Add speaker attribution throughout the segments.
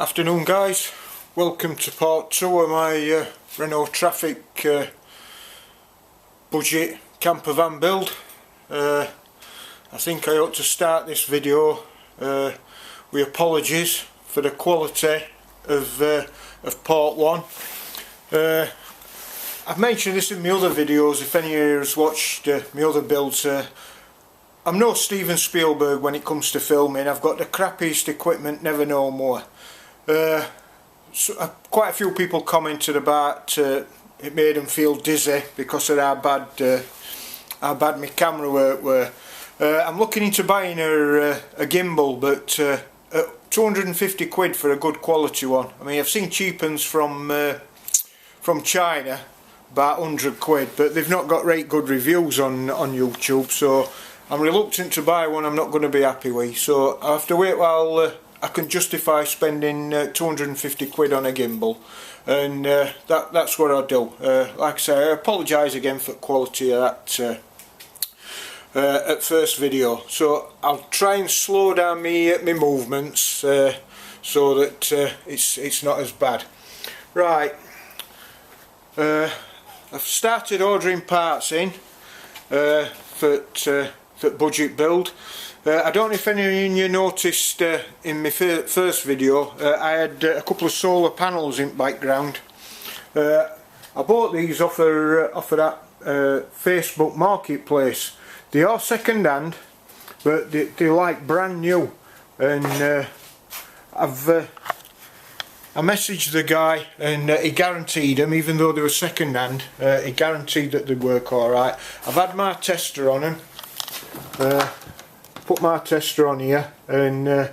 Speaker 1: Afternoon guys, welcome to part 2 of my Renault Traffic budget camper van build. I think I ought to start this video with apologies for the quality of part 1. I've mentioned this in my other videos, if any of you has watched my other builds. I'm no Steven Spielberg when it comes to filming. I've got the crappiest equipment, never no more. Quite a few people commented about it made them feel dizzy because of how bad my camera work were. I'm looking into buying a gimbal, but at 250 quid for a good quality one. I mean, I've seen cheap ones from China, about 100 quid, but they've not got right good reviews on YouTube, so I'm reluctant to buy one I'm not going to be happy with. So I have to wait while I can justify spending 250 quid on a gimbal, and that's what I'll do. Like I say, I apologise again for the quality of that at first video, so I'll try and slow down my movements so that it's not as bad. Right, I've started ordering parts in for budget build. I don't know if any of you noticed in my first video I had a couple of solar panels in the background. I bought these off of that Facebook marketplace. They are second hand, but they're like brand new, and I messaged the guy, and he guaranteed them, even though they were second hand. He guaranteed that they'd work alright. I've had my tester on them. Put my tester on here, and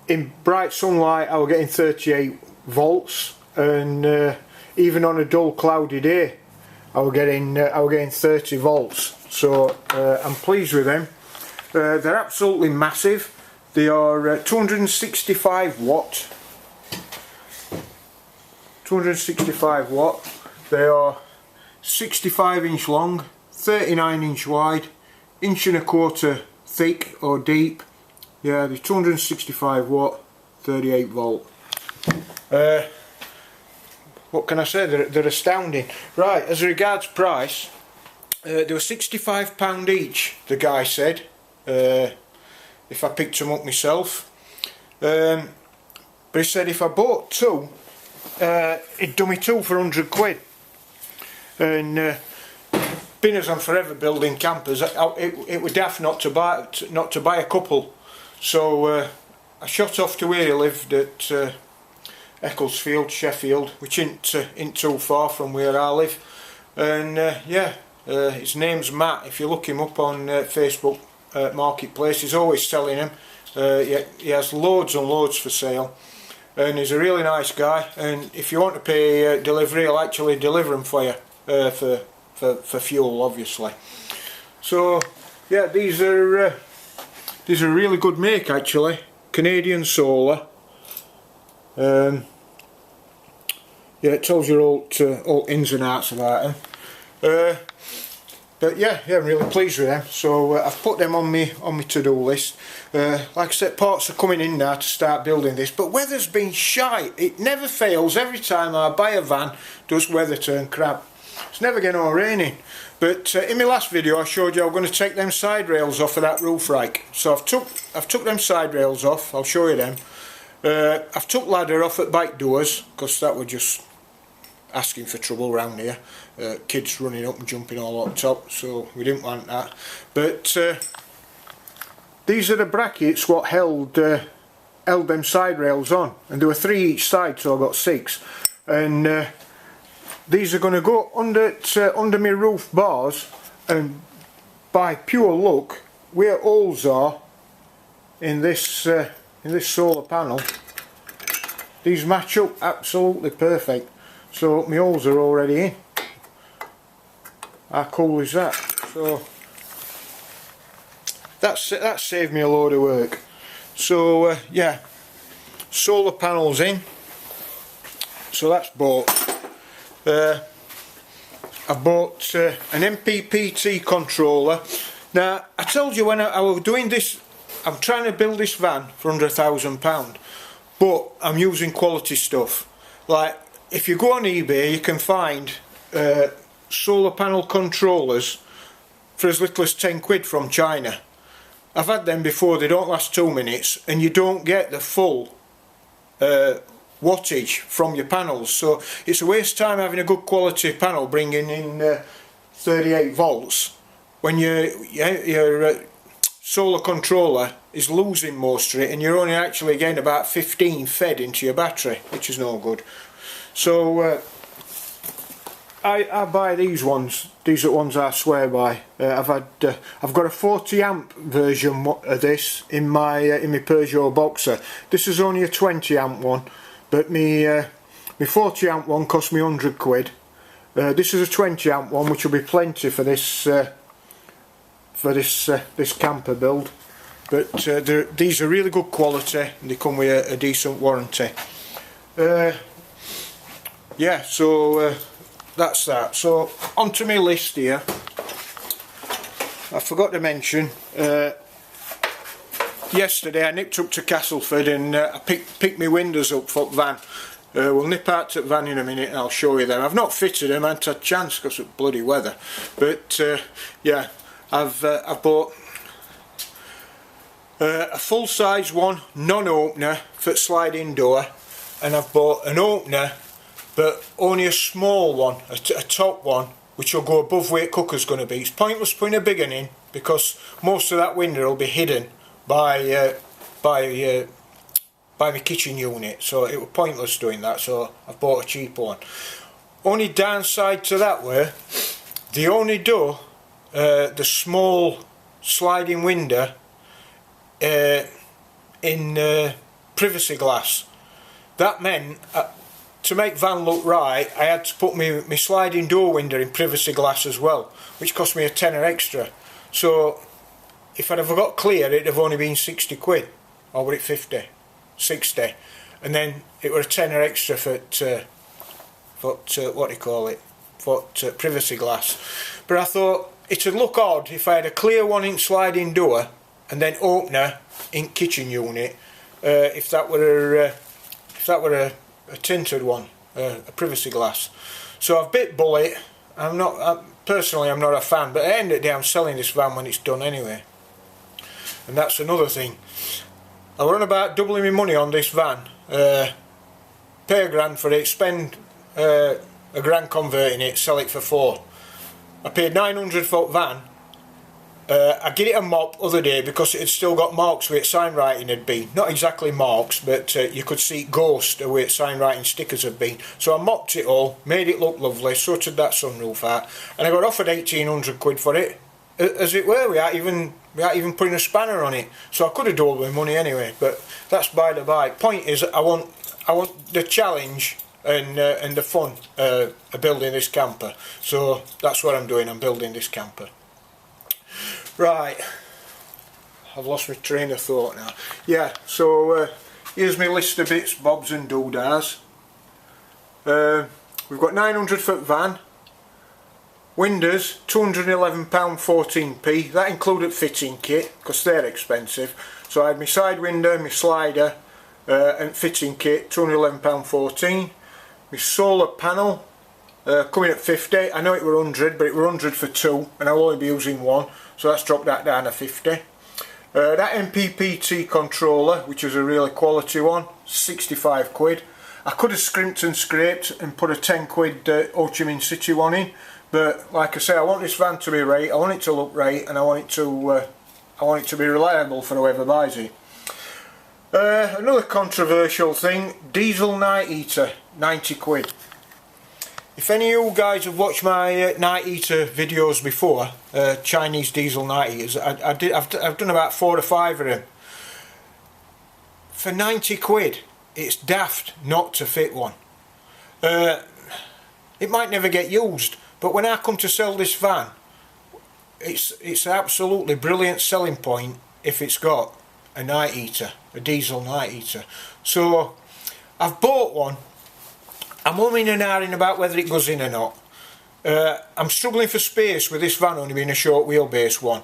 Speaker 1: in bright sunlight I was getting 38 volts, and even on a dull cloudy day I was getting 30 volts. So I'm pleased with them. They're absolutely massive. They are 265 watt. 265 watt. They are 65 inch long, 39 inch wide, inch and a quarter thick or deep. Yeah, they're 265 watt, 38 volt. What can I say? They're astounding. Right, as regards price, they were £65 each, the guy said, if I picked them up myself. But he said if I bought two, he'd do me two for 100 quid. And being as I'm forever building campers, it would daft not to buy a couple. So I shot off to where he lived at Ecclesfield, Sheffield, which ain't too far from where I live. And yeah, his name's Matt. If you look him up on Facebook Marketplace, he's always selling them. He has loads and loads for sale, and he's a really nice guy. And if you want to pay delivery, he'll actually deliver them for you for fuel, obviously. So yeah, these are a really good make, actually. Canadian Solar. Yeah, it tells you all ins and outs about them. But yeah, I'm really pleased with them. So I've put them on my to-do list. Like I said, parts are coming in now to start building this. But weather's been shite. It never fails. Every time I buy a van, does weather turn crap. It's never getting all raining. But in my last video I showed you I was going to take them side rails off of that roof rack. So I've took them side rails off. I'll show you them. I've took ladder off at bike doors, because that was just asking for trouble around here. Kids running up and jumping all up top, so we didn't want that. But these are the brackets what held them side rails on, and there were 3 each side, so I got 6. And these are going to go under my roof bars, and by pure luck, where holes are in this solar panel, these match up absolutely perfect. So my holes are already in. How cool is that? So that saved me a load of work. So yeah, solar panels in. So that's bought. I bought an MPPT controller. Now I told you when I was doing this, I'm trying to build this van for under £1,000. but I'm using quality stuff. Like, if you go on eBay, you can find solar panel controllers for as little as 10 quid from China. I've had them before, they don't last 2 minutes, and you don't get the full wattage from your panels, so it's a waste of time having a good quality panel bringing in 38 volts when your solar controller is losing most of it, and you're only actually getting about 15 fed into your battery, which is no good. So I buy these ones. These are the ones I swear by. I've got a 40 amp version of this in my Peugeot Boxer. This is only a 20 amp one, but my 40 amp one cost me 100 quid. This is a 20 amp one, which will be plenty for this this camper build. But these are really good quality, and they come with a decent warranty. Yeah, so that's that. So onto my list here. I forgot to mention, yesterday I nipped up to Castleford and I picked my windows up for the van. We'll nip out to the van in a minute and I'll show you them. I've not fitted them, I haven't had a chance because of bloody weather. But yeah, I've bought a full size one, non-opener for sliding door, and I've bought an opener but only a small one, a top one, which will go above where the cooker's going to be. It's pointless putting a big one in because most of that window will be hidden by my kitchen unit, so it was pointless doing that, so I've bought a cheaper one. Only downside to that were they only do the small sliding window in privacy glass. That meant to make van look right, I had to put my sliding door window in privacy glass as well, which cost me a tenner extra. So if I'd have got clear, it'd have only been 60 quid, or were it 50? 60, and then it were a tenner extra for what do you call it, for privacy glass. But I thought it'd look odd if I had a clear 1-inch sliding door and then opener in kitchen unit, if that were a tinted one, a privacy glass. So I've bit bullet. Personally I'm not a fan, but at the end of the day I'm selling this van when it's done anyway. And that's another thing. I were on about doubling my money on this van. Pay £1,000 for it, spend £1,000 converting it, sell it for £4. I paid 900 for the van. I get it a mop other day because it had still got marks where its sign writing had been. Not exactly marks, but you could see ghost of where its sign writing stickers had been. So I mopped it all, made it look lovely, sorted that sunroof out, and I got offered 1,800 quid for it. As it were, without even putting a spanner on it. So I could have doubled my money anyway, but that's by the by. Point is, I want the challenge and the fun of building this camper. So that's what I'm doing. I'm building this camper. Right, I've lost my train of thought now. Yeah, so here's my list of bits, bobs and doodads. We've got 900 for the van. Windows, £211 14p. That included fitting kit because they're expensive. So I had my side window, my slider and fitting kit, £211 14. My solar panel coming at 50. I know it were 100, but it were 100 for 2 and I'll only be using 1, so that's dropped that down to 50. That MPPT controller, which is a really quality one, 65 quid. I could have scrimped and scraped and put a 10 quid Ho Chi Minh City one in, but like I say, I want this van to be right, I want it to look right, and I want it to be reliable for whoever buys it. Another controversial thing, diesel night heater, 90 quid. If any of you guys have watched my night heater videos before, Chinese diesel night heaters, I've done about 4 or 5 of them. For 90 quid, it's daft not to fit one. It might never get used, but when I come to sell this van, it's an absolutely brilliant selling point if it's got a night heater, a diesel night heater. So I've bought one. I'm umming and ahhing about whether it goes in or not. I'm struggling for space with this van only being a short wheelbase one,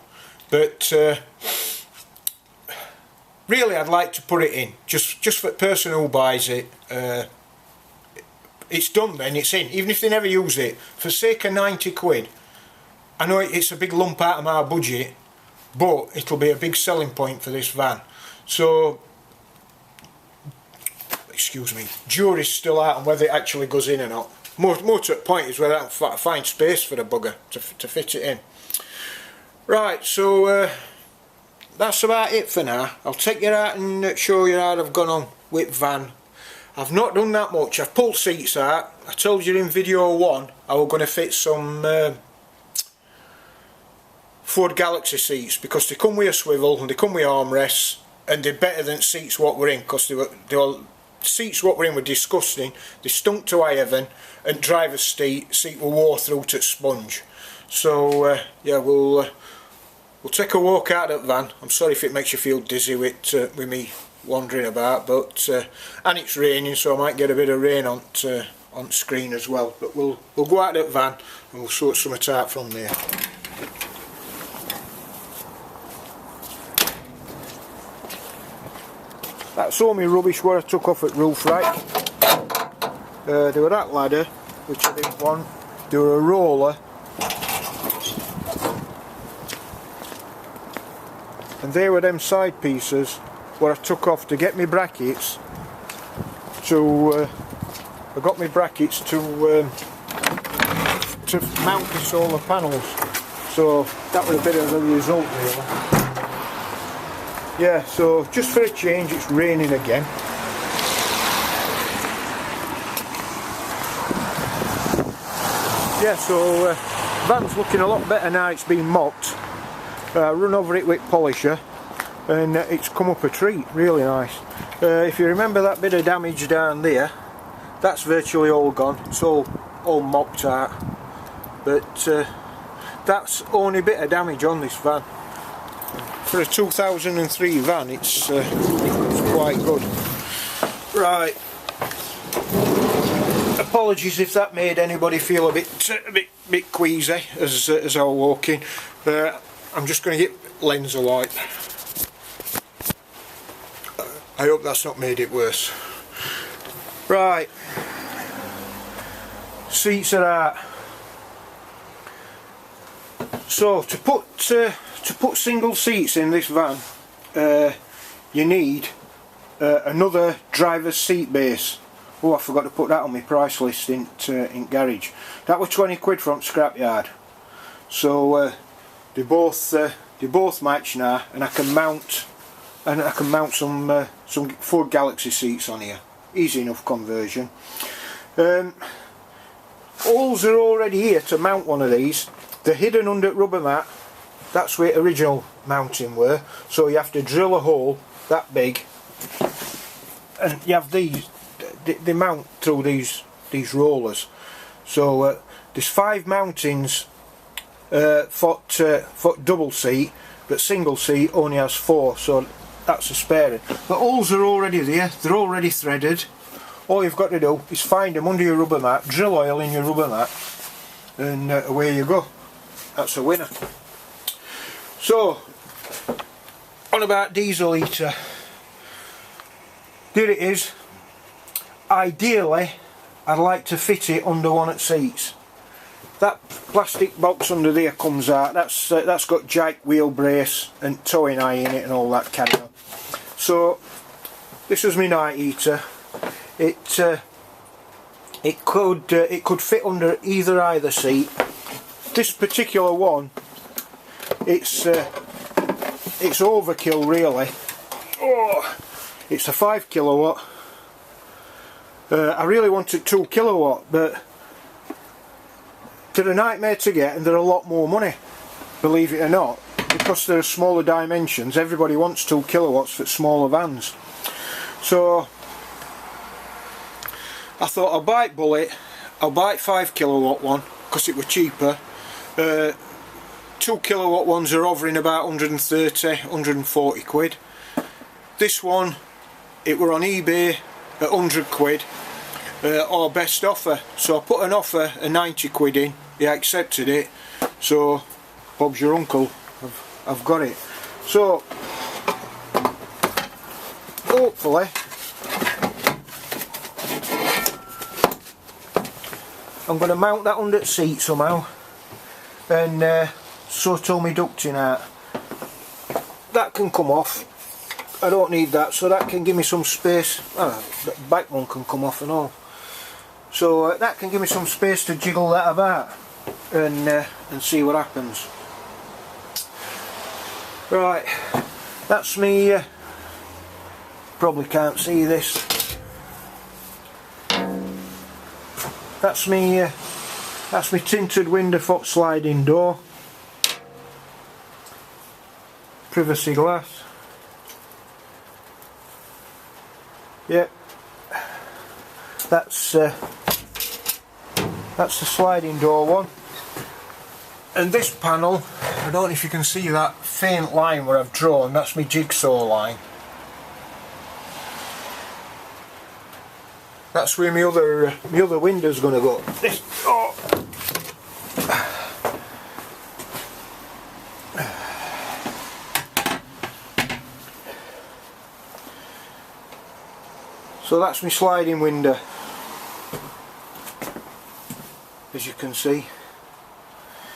Speaker 1: but really I'd like to put it in, just for the person who buys it. It's done then, it's in, even if they never use it, for sake of 90 quid. I know it's a big lump out of my budget, but it'll be a big selling point for this van. So, excuse me, jury's still out on whether it actually goes in or not. More to the point is whether I can find space for the bugger to fit it in. Right, so that's about it for now. I'll take you out and show you how I've gone on with van. I've not done that much. I've pulled seats out. I told you in video 1 I was going to fit some Ford Galaxy seats, because they come with a swivel and they come with armrests, and they're better than seats what were in, because they were seats what were in were disgusting. They stunk to high heaven, and driver's seat were wore through to sponge. So yeah, we'll take a walk out of that van. I'm sorry if it makes you feel dizzy with me wandering about, but and it's raining, so I might get a bit of rain on screen as well. But we'll go out of that van and we'll sort something out from there. That's all my rubbish where I took off at roof rack. There were that ladder, which I didn't want. There were a roller, and there were them side pieces where I took off to get my brackets. I got my brackets to mount the solar panels. So that was a bit of a result really. Yeah, so just for a change, it's raining again. Yeah, so van's looking a lot better now it's been mopped. Run over it with polisher, and it's come up a treat, really nice. If you remember that bit of damage down there, that's virtually all gone. It's all mopped out. But that's only bit of damage on this van. For a 2003 van, it's quite good. Right. Apologies if that made anybody feel a bit queasy as I was walking. I'm just going to get lens of light. I hope that's not made it worse. Right. Seats are out. So to put single seats in this van, you need another driver's seat base. Oh, I forgot to put that on my price list in garage. That was 20 quid from scrapyard. So they both match now, and I can mount some Ford Galaxy seats on here. Easy enough conversion. Holes are already here to mount one of these. They're hidden under rubber mat. That's where the original mounting were. So you have to drill a hole that big, and you have these. They mount through these rollers. So there's 5 mountings for double seat, but single seat only has 4. So that's a sparing. The holes are already there. They're already threaded. All you've got to do is find them under your rubber mat, drill oil in your rubber mat, and away you go. That's a winner. So, on about diesel heater. There it is. Ideally, I'd like to fit it under one of the seats. That plastic box under there comes out. That's got jack wheel brace and towing eye in it and all that carry on. So, this was my night heater. It could fit under either seat. This particular one, it's overkill really. Oh, it's a 5 kilowatt. I really wanted 2 kilowatt, but they're a nightmare to get, and they're a lot more money, believe it or not, because they're smaller dimensions. Everybody wants 2 kilowatts for smaller vans. So I thought I'll bite bullet. I'll buy 5 kilowatt one because it were cheaper. 2 kilowatt ones are hovering about 130, 140 quid. This one, it were on eBay at 100 quid, or best offer. So I put an offer of 90 quid in. He accepted it. So Bob's your uncle. I've got it. So hopefully I'm going to mount that under the seat somehow and sort all my ducting out. That can come off. I don't need that, so that can give me some space. The back one can come off and all. So that can give me some space to jiggle that about and see what happens. Right, that's me. Probably can't see this. That's me tinted window foot sliding door. Privacy glass. Yep. That's the sliding door one. And this panel, I don't know if you can see that faint line where I've drawn, that's my jigsaw line. That's where my other window's going to go. This, oh. So that's my sliding window, as you can see.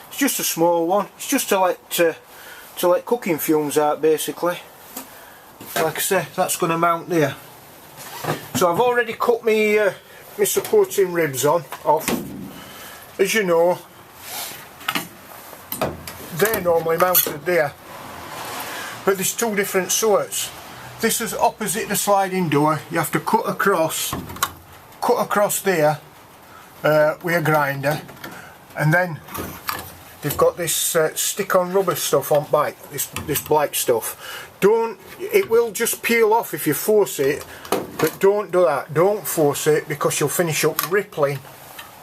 Speaker 1: It's just a small one. It's just to let cooking fumes out, basically. Like I say, that's going to mount there. So I've already cut my supporting ribs off. As you know, they're normally mounted there, but there's two different sorts. This is opposite the sliding door. You have to cut across there with a grinder, and then they've got this stick-on rubber stuff on back. This black stuff. It will just peel off if you force it. But don't do that, don't force it, because you'll finish up rippling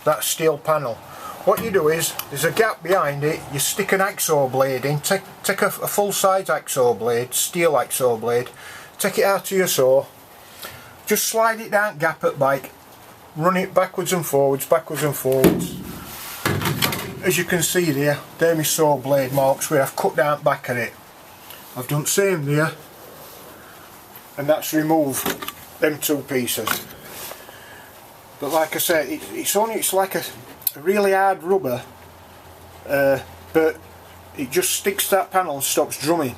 Speaker 1: that steel panel. What you do is, there's a gap behind it, you stick an hacksaw blade in, take a full size hacksaw blade, steel hacksaw blade, take it out of your saw, just slide it down gap at back, run it backwards and forwards, As you can see there, they're my saw blade marks where I've cut down back of it. I've done the same there, and that's removed them two pieces. But like I said, it's like a really hard rubber, but it just sticks to that panel and stops drumming.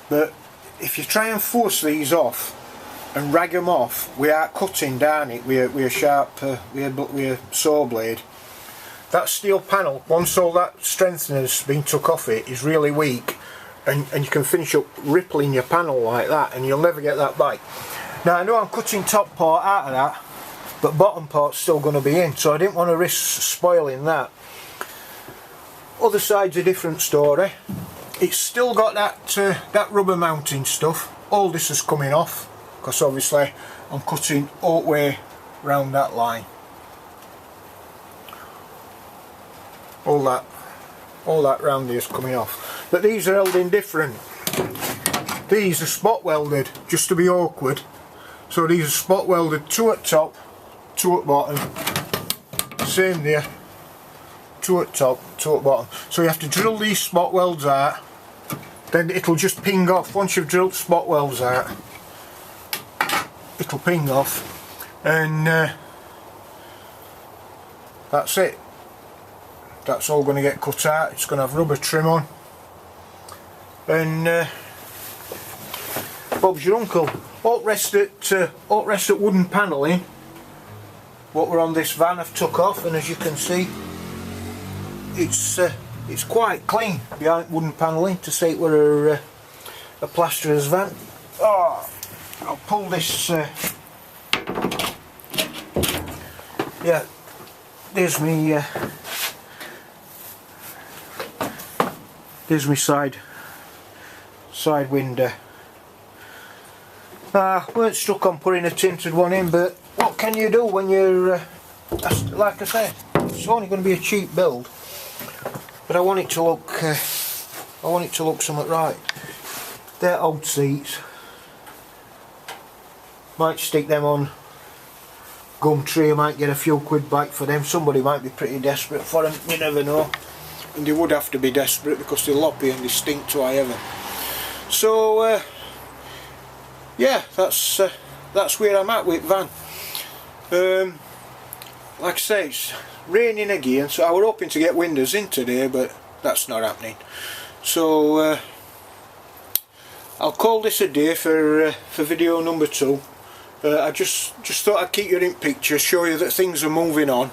Speaker 1: But if you try and force these off and rag them off without cutting down it with a sharp with a saw blade, that steel panel, once all that strengthener's been took off it, is really weak, and you can finish up rippling your panel like that, and you'll never get that back. Now I know I'm cutting top part out of that, but bottom part's still going to be in, so I didn't want to risk spoiling that. Other side's a different story. It's still got that rubber mounting stuff. All this is coming off, because obviously I'm cutting all the way round that line. All that round here is coming off. But these are held in different. These are spot welded, just to be awkward. So these are spot welded, two at top, two at bottom. Same there, two at top, two at bottom. So you have to drill these spot welds out, then it'll just ping off. Once you've drilled spot welds out, it'll ping off, and that's it. That's all going to get cut out. It's going to have rubber trim on, and Bob's your uncle. All rest at wooden panelling. What were on this van I've took off, and as you can see, it's quite clean behind wooden panelling to say it were a plasterer's van. Oh, I'll pull this. Yeah, there's me. There's my side window. Weren't stuck on putting a tinted one in, but what can you do when you're like I said, it's only going to be a cheap build, but I want it to look somewhat right. They're old seats. Might stick them on Gumtree. I might get a few quid back for them. Somebody might be pretty desperate for them, you never know. And they would have to be desperate because they're loppy and they stink to high heaven. So yeah, that's where I'm at with Van. Like I say, it's raining again, so I was hoping to get windows in today, but that's not happening. So I'll call this a day for video number 2. I just thought I'd keep you in picture, show you that things are moving on,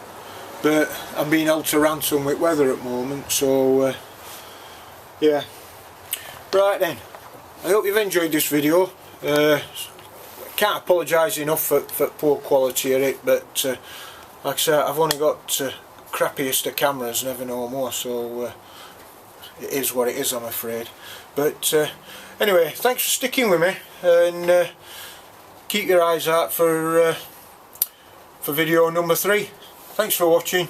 Speaker 1: but I'm being held to ransom with weather at the moment. So yeah, right then, I hope you've enjoyed this video. Can't apologise enough for poor quality of it, but like I said, I've only got crappiest of cameras, never know more, so it is what it is, I'm afraid. But anyway, thanks for sticking with me, and keep your eyes out for video number 3. Thanks for watching.